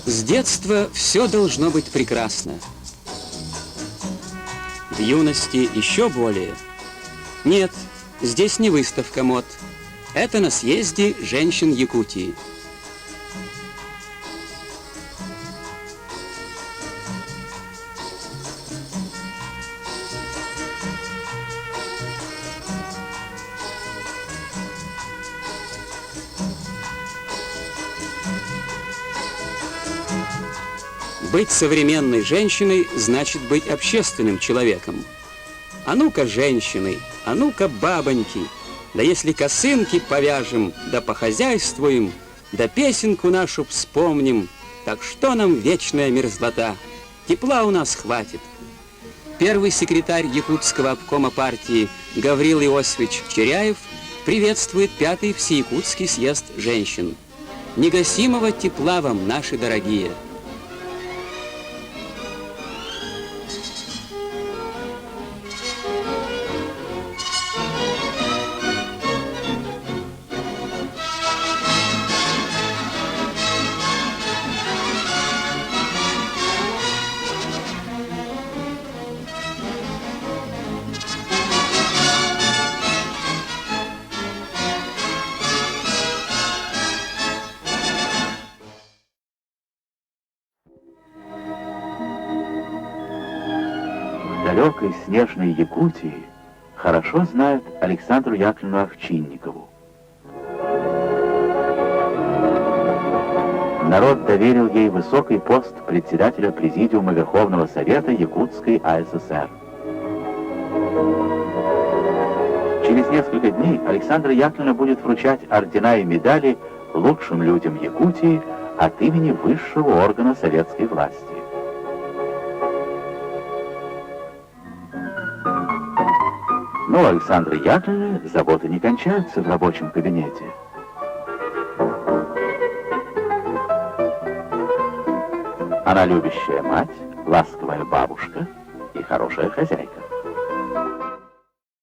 С детства все должно быть прекрасно. В юности еще более. Нет, здесь не выставка мод. Это на съезде женщин Якутии. Быть современной женщиной значит быть общественным человеком. А ну-ка, женщины, а ну-ка, бабоньки, да если косынки повяжем, да похозяйствуем, да песенку нашу вспомним, так что нам вечная мерзлота? Тепла у нас хватит. Первый секретарь Якутского обкома партии Гаврил Иосифович Черяев приветствует 5-й Всеякутский съезд женщин. Негасимого тепла вам, наши дорогие! В далекой снежной Якутии хорошо знают Александру Яковлевну Овчинникову. Народ доверил ей высокий пост председателя Президиума Верховного Совета Якутской АССР. Через несколько дней Александра Яковлевна будет вручать ордена и медали лучшим людям Якутии от имени высшего органа советской власти. Но у Александры Яковлевны заботы не кончаются в рабочем кабинете. Она любящая мать, ласковая бабушка и хорошая хозяйка.